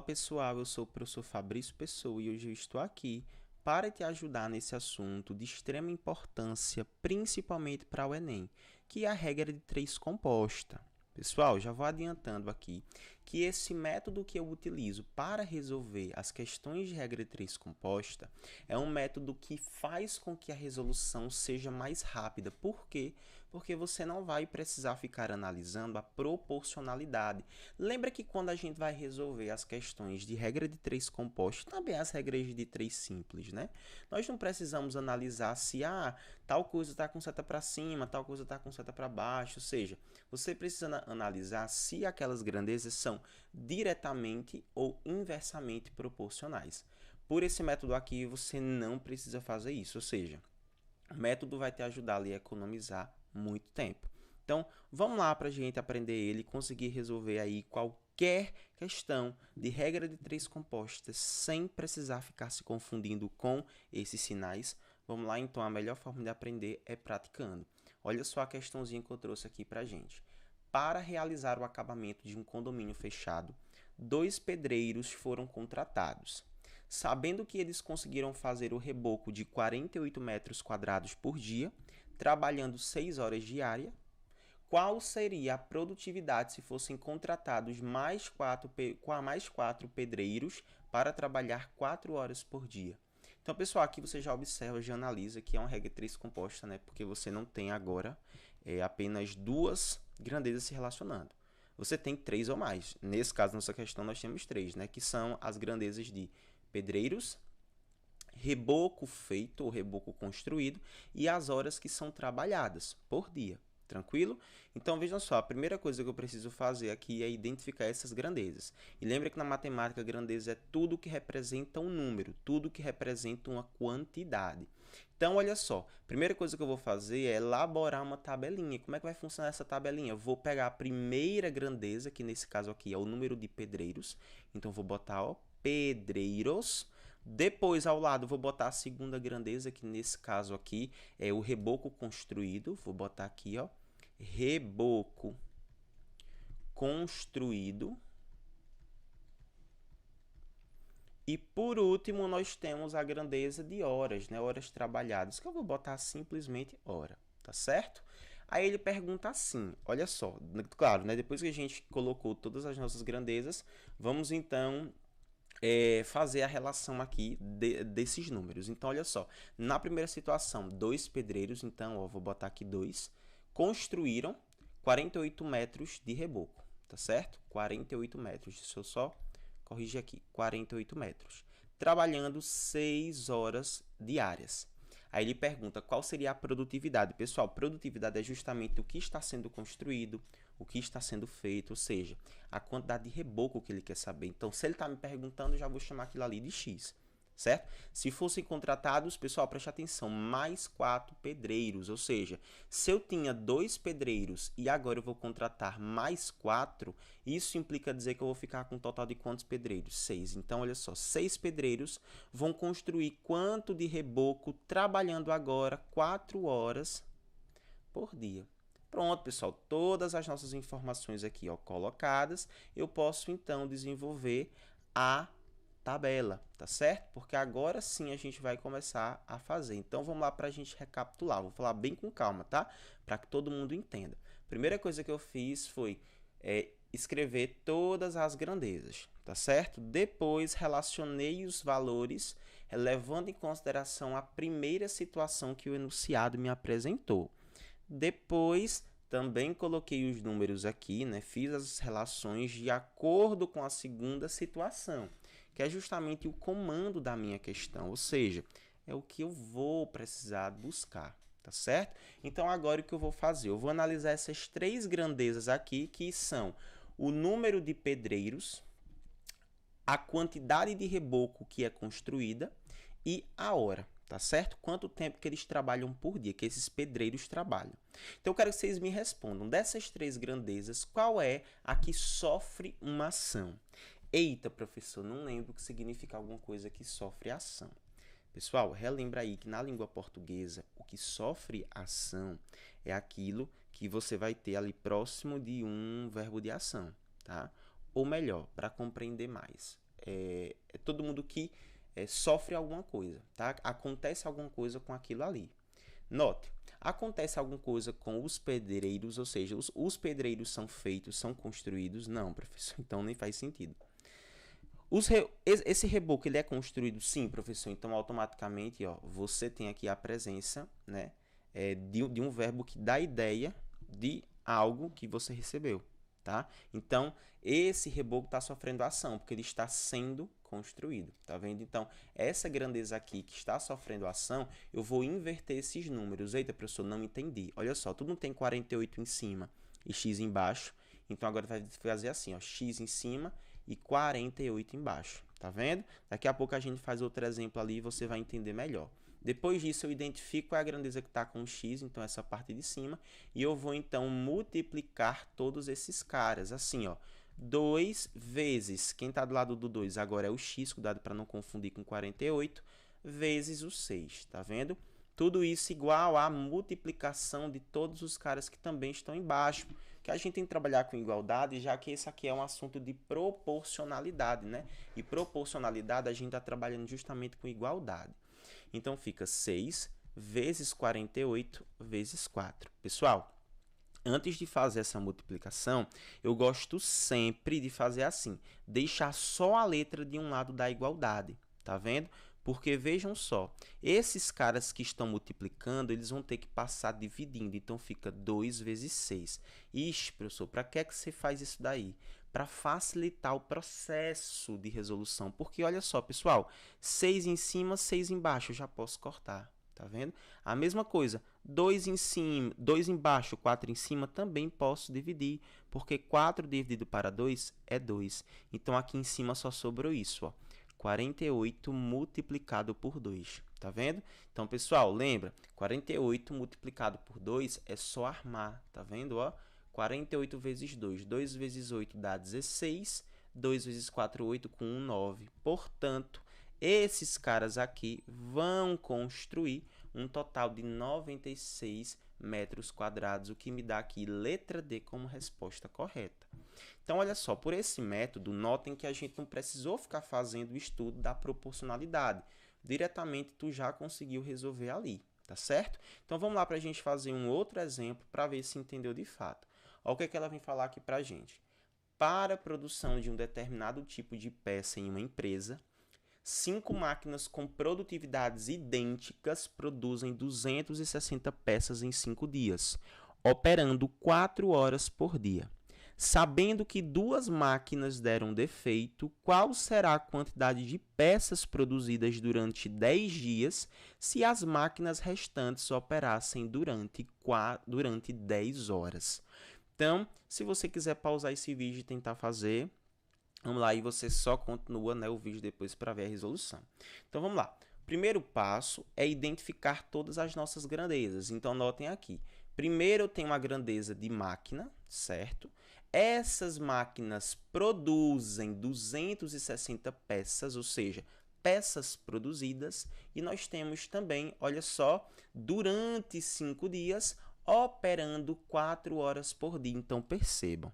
Fala pessoal, eu sou o professor Fabrício Pessoa e hoje eu estou aqui para te ajudar nesse assunto de extrema importância, principalmente para o Enem, que é a regra de 3 composta. Pessoal, já vou adiantando aqui que esse método que eu utilizo para resolver as questões de regra de 3 composta é um método que faz com que a resolução seja mais rápida. Por quê? Porque você não vai precisar ficar analisando a proporcionalidade. Lembra que quando a gente vai resolver as questões de regra de 3 composta, também as regras de 3 simples, né? Nós não precisamos analisar se tal coisa está com seta para cima, tal coisa está com seta para baixo, ou seja, você precisa analisar se aquelas grandezas são diretamente ou inversamente proporcionais. Por esse método aqui, você não precisa fazer isso, ou seja, o método vai te ajudar ali a economizar muito tempo. Então, vamos lá para a gente aprender ele e conseguir resolver aí qualquer questão de regra de 3 compostas sem precisar ficar se confundindo com esses sinais. Vamos lá, então, a melhor forma de aprender é praticando. Olha só a questãozinha que eu trouxe aqui para a gente. Para realizar o acabamento de um condomínio fechado, 2 pedreiros foram contratados. Sabendo que eles conseguiram fazer o reboco de 48 metros quadrados por dia, trabalhando 6 horas diárias, qual seria a produtividade se fossem contratados mais 4 pedreiros para trabalhar 4 horas por dia? Então, pessoal, aqui você já observa, já analisa que é uma regra 3 composta, né? Porque você não tem agora apenas duas grandezas se relacionando. Você tem 3 ou mais. Nesse caso, nessa questão, nós temos 3, né? Que são as grandezas de pedreiros, reboco feito ou reboco construído e as horas que são trabalhadas por dia. Tranquilo? Então, vejam só, a primeira coisa que eu preciso fazer aqui é identificar essas grandezas. E lembra que na matemática, grandeza é tudo que representa um número, tudo que representa uma quantidade. Então, olha só, a primeira coisa que eu vou fazer é elaborar uma tabelinha. Como é que vai funcionar essa tabelinha? Eu vou pegar a primeira grandeza, que nesse caso aqui é o número de pedreiros. Então, vou botar, ó, pedreiros. Depois, ao lado, vou botar a segunda grandeza, que nesse caso aqui é o reboco construído. Vou botar aqui, ó, reboco construído. E por último, nós temos a grandeza de horas, né? Horas trabalhadas, que eu vou botar simplesmente hora, tá certo? Aí ele pergunta assim, olha só, claro, né? Depois que a gente colocou todas as nossas grandezas, vamos então fazer a relação aqui desses números. Então, olha só, na primeira situação, 2 pedreiros, então, ó, vou botar aqui 2, construíram 48 metros de reboco, tá certo? 48 metros, deixa eu só corrigir aqui, 48 metros, trabalhando 6 horas diárias. Aí ele pergunta qual seria a produtividade. Pessoal, produtividade é justamente o que está sendo construído, o que está sendo feito, ou seja, a quantidade de reboco que ele quer saber. Então, se ele está me perguntando, eu já vou chamar aquilo ali de X, certo? Se fossem contratados, pessoal, preste atenção, mais 4 pedreiros, ou seja, se eu tinha 2 pedreiros e agora eu vou contratar mais 4, isso implica dizer que eu vou ficar com um total de quantos pedreiros? 6. Então, olha só, 6 pedreiros vão construir quanto de reboco trabalhando agora 4 horas por dia. Pronto, pessoal, todas as nossas informações aqui, ó, colocadas, eu posso então desenvolver a tabela, tá certo? Porque agora sim a gente vai começar a fazer. Então, vamos lá para a gente recapitular. Vou falar bem com calma, tá? Para que todo mundo entenda. Primeira coisa que eu fiz foi escrever todas as grandezas, tá certo? Depois, relacionei os valores, levando em consideração a primeira situação que o enunciado me apresentou. Depois, também coloquei os números aqui, né? Fiz as relações de acordo com a segunda situação, que é justamente o comando da minha questão, ou seja, é o que eu vou precisar buscar, tá certo? Então, agora o que eu vou fazer? Eu vou analisar essas 3 grandezas aqui, que são o número de pedreiros, a quantidade de reboco que é construída e a hora. Tá certo? Quanto tempo que eles trabalham por dia, que esses pedreiros trabalham. Então, eu quero que vocês me respondam. Dessas 3 grandezas, qual é a que sofre uma ação? Eita, professor, não lembro o que significa alguma coisa que sofre ação. Pessoal, relembra aí que na língua portuguesa, o que sofre ação é aquilo que você vai ter ali próximo de um verbo de ação, tá? Ou melhor, para compreender mais. é todo mundo que sofre alguma coisa, tá? Acontece alguma coisa com aquilo ali. Note, acontece alguma coisa com os pedreiros, ou seja, os pedreiros são feitos, são construídos? Não, professor, então nem faz sentido. Esse reboco ele é construído? Sim, professor, então automaticamente ó, você tem aqui a presença, né, de um verbo que dá ideia de algo que você recebeu, tá? Então, esse reboco está sofrendo ação, porque ele está sendo construído, tá vendo? Então, essa grandeza aqui que está sofrendo ação, eu vou inverter esses números. Eita, professor, não entendi. Olha só, tudo não tem 48 em cima e x embaixo, então agora vai fazer assim, ó, x em cima e 48 embaixo, tá vendo? Daqui a pouco a gente faz outro exemplo ali e você vai entender melhor. Depois disso, eu identifico a grandeza que está com x, então essa parte de cima, e eu vou, então, multiplicar todos esses caras, assim, ó, 2 vezes, quem está do lado do 2 agora é o x, cuidado para não confundir com 48, vezes o 6, tá vendo? Tudo isso igual à multiplicação de todos os caras que também estão embaixo, que a gente tem que trabalhar com igualdade, já que esse aqui é um assunto de proporcionalidade, né? E proporcionalidade a gente está trabalhando justamente com igualdade. Então, fica 6 vezes 48 vezes 4. Pessoal, antes de fazer essa multiplicação, eu gosto sempre de fazer assim, deixar só a letra de um lado da igualdade, tá vendo? Porque vejam só, esses caras que estão multiplicando, eles vão ter que passar dividindo, então fica 2 vezes 6. Ixi, professor, para que você faz isso daí? Para facilitar o processo de resolução, porque olha só, pessoal, 6 em cima, 6 embaixo, eu já posso cortar, tá vendo? A mesma coisa, 2 em cima, 2 embaixo, 4 em cima, também posso dividir, porque 4 dividido para 2 é 2. Então, aqui em cima só sobrou isso, ó, 48 multiplicado por 2, tá vendo? Então, pessoal, lembra, 48 multiplicado por 2 é só armar, tá vendo, ó? 48 vezes 2, 2 vezes 8 dá 16, 2 vezes 4, 8, com 1, 9. Portanto, esses caras aqui vão construir um total de 96 metros quadrados, o que me dá aqui letra D como resposta correta. Então, olha só, por esse método, notem que a gente não precisou ficar fazendo o estudo da proporcionalidade. Diretamente, tu já conseguiu resolver ali, tá certo? Então, vamos lá para a gente fazer um outro exemplo para ver se entendeu de fato. Olha o que ela vem falar aqui para a gente. Para a produção de um determinado tipo de peça em uma empresa, 5 máquinas com produtividades idênticas produzem 260 peças em 5 dias, operando 4 horas por dia. Sabendo que 2 máquinas deram defeito, qual será a quantidade de peças produzidas durante 10 dias se as máquinas restantes operassem durante 10 horas? Então, se você quiser pausar esse vídeo e tentar fazer, vamos lá, e você só continua, né, o vídeo depois para ver a resolução. Então, vamos lá. Primeiro passo é identificar todas as nossas grandezas. Então, notem aqui. Primeiro, eu tenho uma grandeza de máquina, certo? Essas máquinas produzem 260 peças, ou seja, peças produzidas. E nós temos também, olha só, durante 5 dias, operando 4 horas por dia. Então, percebam.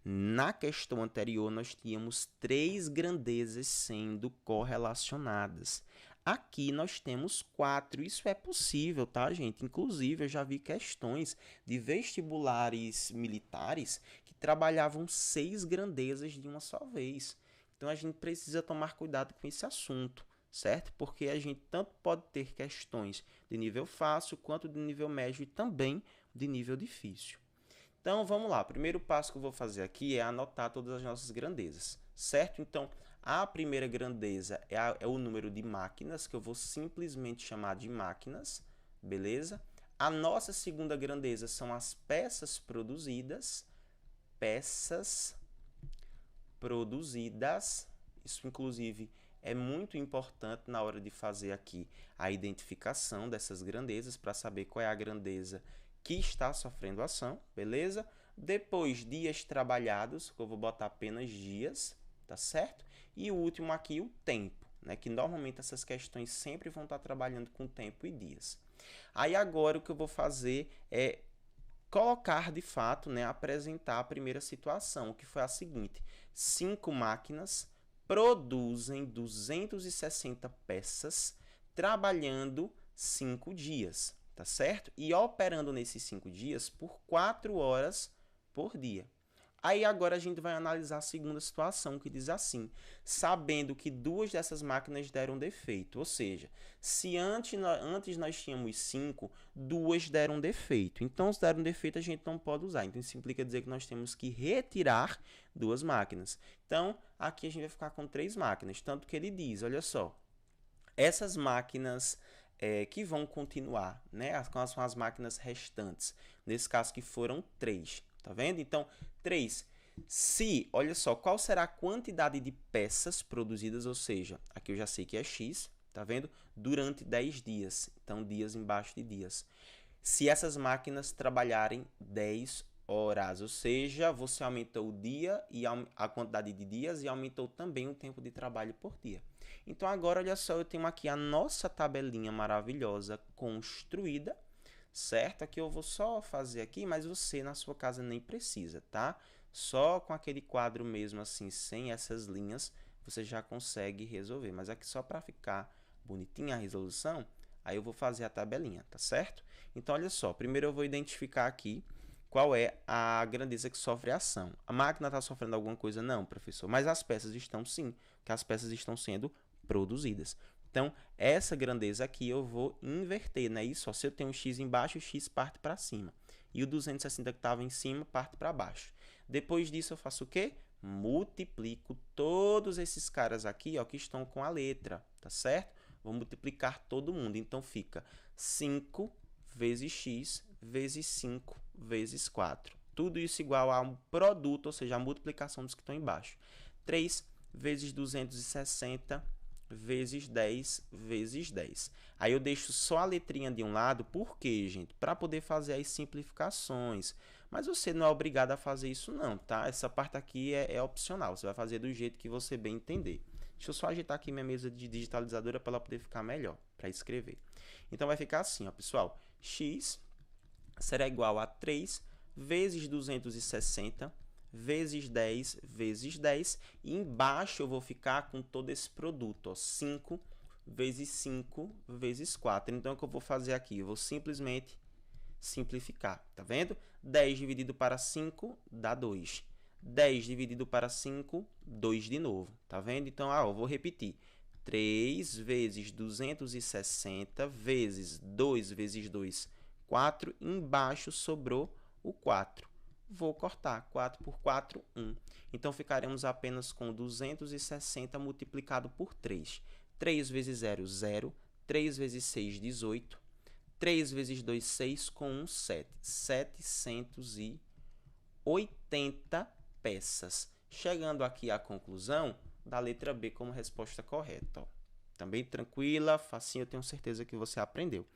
Na questão anterior, nós tínhamos 3 grandezas sendo correlacionadas. Aqui nós temos 4. Isso é possível, tá, gente? Inclusive, eu já vi questões de vestibulares militares que trabalhavam 6 grandezas de uma só vez. Então, a gente precisa tomar cuidado com esse assunto, certo? Porque a gente tanto pode ter questões de nível fácil, quanto de nível médio e também de nível difícil. Então, vamos lá. O primeiro passo que eu vou fazer aqui é anotar todas as nossas grandezas, certo? Então, a primeira grandeza é o número de máquinas, que eu vou simplesmente chamar de máquinas, beleza? A nossa segunda grandeza são as peças produzidas. Isso, inclusive, é muito importante na hora de fazer aqui a identificação dessas grandezas, para saber qual é a grandeza que está sofrendo ação, beleza? Depois, dias trabalhados, que eu vou botar apenas dias, tá certo? E o último aqui, o tempo, né? Que normalmente essas questões sempre vão estar trabalhando com tempo e dias. Aí agora o que eu vou fazer é colocar de fato, né, apresentar a primeira situação, que foi a seguinte: 5 máquinas produzem 260 peças trabalhando 5 dias, tá certo? E operando nesses 5 dias por 4 horas por dia. Aí agora a gente vai analisar a segunda situação, que diz assim: sabendo que 2 dessas máquinas deram defeito, ou seja, se antes nós tínhamos 5, 2 deram defeito. Então, se deram defeito, a gente não pode usar. Então, isso implica dizer que nós temos que retirar 2 máquinas. Então, aqui a gente vai ficar com 3 máquinas, tanto que ele diz, olha só, essas máquinas que vão continuar, né? Quais são as máquinas restantes? Nesse caso que foram 3, tá vendo? Então, 3. Se, olha só, qual será a quantidade de peças produzidas, ou seja, aqui eu já sei que é X, tá vendo? Durante 10 dias. Então, dias embaixo de dias. Se essas máquinas trabalharem 10 horas, ou seja, você aumentou o dia e a quantidade de dias e aumentou também o tempo de trabalho por dia. Então, agora, olha só, eu tenho aqui a nossa tabelinha maravilhosa construída, certo? Aqui eu vou só fazer aqui, mas você na sua casa nem precisa, tá? Só com aquele quadro mesmo assim, sem essas linhas, você já consegue resolver. Mas aqui só para ficar bonitinha a resolução, aí eu vou fazer a tabelinha, tá certo? Então, olha só, primeiro eu vou identificar aqui qual é a grandeza que sofre a ação. A máquina está sofrendo alguma coisa? Não, professor, mas as peças estão sim, porque as peças estão sendo produzidas. Então, essa grandeza aqui eu vou inverter, né? Isso, ó, se eu tenho um x embaixo, o x parte para cima. E o 260 que estava em cima parte para baixo. Depois disso, eu faço o quê? Multiplico todos esses caras aqui, ó, que estão com a letra, tá certo? Vou multiplicar todo mundo. Então, fica 5 vezes x vezes 5 vezes 4. Tudo isso igual a um produto, ou seja, a multiplicação dos que estão embaixo. 3 vezes 260 vezes 10 vezes 10. Aí eu deixo só a letrinha de um lado, por quê, gente? Para poder fazer as simplificações. Mas você não é obrigado a fazer isso não, tá? Essa parte aqui é opcional, você vai fazer do jeito que você bem entender. Deixa eu só ajeitar aqui minha mesa de digitalizadora para ela poder ficar melhor, para escrever. Então, vai ficar assim, ó, pessoal. X será igual a 3 vezes 260 vezes 10 vezes 10. E embaixo eu vou ficar com todo esse produto, ó, 5 vezes 5 vezes 4. Então, o que eu vou fazer aqui? Eu vou simplesmente simplificar, tá vendo? 10 dividido para 5 dá 2. 10 dividido para 5, 2 de novo, tá vendo? Então, eu vou repetir. 3 vezes 260 vezes 2 vezes 2, 4. Embaixo sobrou o 4. Vou cortar. 4 por 4, 1. Então, ficaremos apenas com 260 multiplicado por 3. 3 vezes 0, 0. 3 vezes 6, 18. 3 vezes 2, 6, com 1, 7. 780 peças. Chegando aqui à conclusão da letra B como resposta correta. Ó. Também tranquila, facinho, eu tenho certeza que você aprendeu.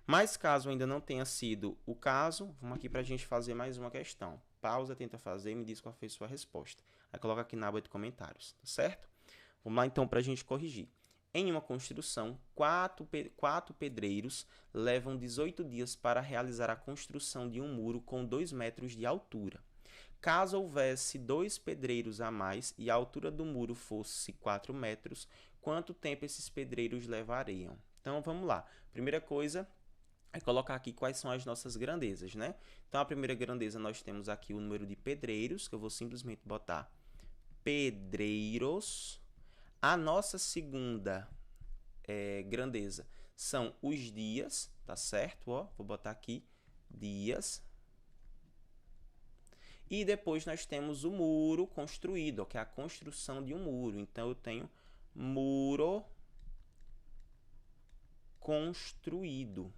Mas caso ainda não tenha sido o caso, vamos aqui para a gente fazer mais uma questão. Pausa, tenta fazer e me diz qual foi a sua resposta. Aí coloca aqui na aba de comentários, tá certo? Vamos lá então para a gente corrigir. Em uma construção, 4 pedreiros levam 18 dias para realizar a construção de um muro com 2 metros de altura. Caso houvesse 2 pedreiros a mais e a altura do muro fosse 4 metros, quanto tempo esses pedreiros levariam? Então, vamos lá. Primeira coisa é colocar aqui quais são as nossas grandezas, né? Então, a primeira grandeza, nós temos aqui o número de pedreiros, que eu vou simplesmente botar pedreiros. A nossa segunda grandeza são os dias, tá certo? Ó, vou botar aqui dias. E depois nós temos o muro construído, ó, que é a construção de um muro. Então, eu tenho muro construído.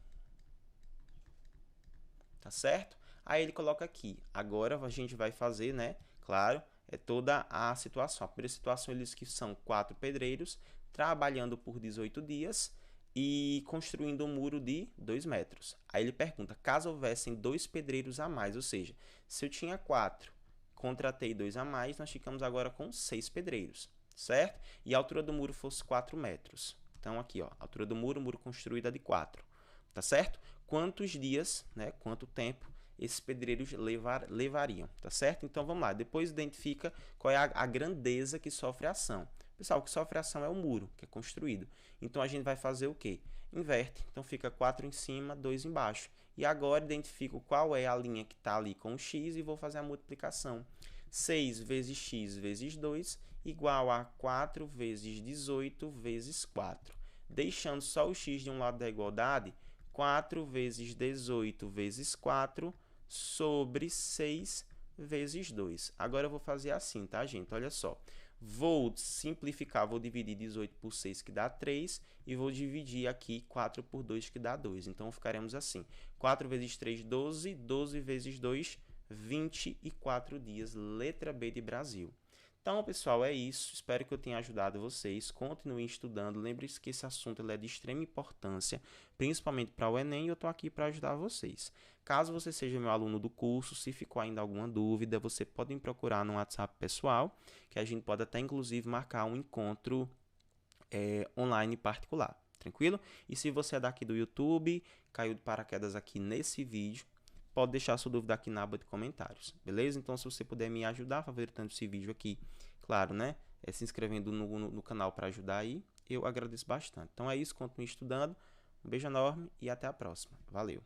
Tá certo? Aí ele coloca aqui. Agora a gente vai fazer, né? Claro, é toda a situação. A primeira situação, eles que são 4 pedreiros trabalhando por 18 dias e construindo um muro de 2 metros. Aí ele pergunta, caso houvessem 2 pedreiros a mais, ou seja, se eu tinha 4, contratei 2 a mais, nós ficamos agora com 6 pedreiros, certo? E a altura do muro fosse 4 metros. Então, aqui, ó, a altura do muro construído é de 4, tá certo? Quantos dias, né, quanto tempo esses pedreiros levariam, tá certo? Então, vamos lá. Depois identifica qual é a grandeza que sofre a ação. Pessoal, o que sofre ação é o muro, que é construído. Então, a gente vai fazer o quê? Inverte. Então, fica 4 em cima, 2 embaixo. E agora, identifico qual é a linha que está ali com o x e vou fazer a multiplicação. 6 vezes x vezes 2 igual a 4 vezes 18 vezes 4. Deixando só o x de um lado da igualdade, 4 vezes 18 vezes 4 sobre 6 vezes 2. Agora eu vou fazer assim, tá, gente? Olha só. Vou simplificar, vou dividir 18 por 6, que dá 3, e vou dividir aqui 4 por 2, que dá 2. Então, ficaremos assim. 4 vezes 3, 12. 12 vezes 2, 24 dias. Letra B de Brasil. Então, pessoal, é isso. Espero que eu tenha ajudado vocês. Continuem estudando. Lembre-se que esse assunto é de extrema importância, principalmente para o Enem, e eu estou aqui para ajudar vocês. Caso você seja meu aluno do curso, se ficou ainda alguma dúvida, você pode me procurar no WhatsApp pessoal, que a gente pode até, inclusive, marcar um encontro online particular. Tranquilo? E se você é daqui do YouTube, caiu de paraquedas aqui nesse vídeo, pode deixar sua dúvida aqui na aba de comentários, beleza? Então, se você puder me ajudar favoritando esse vídeo aqui, claro, né? Se inscrevendo no canal para ajudar aí, eu agradeço bastante. Então é isso, continue estudando. Um beijo enorme e até a próxima. Valeu!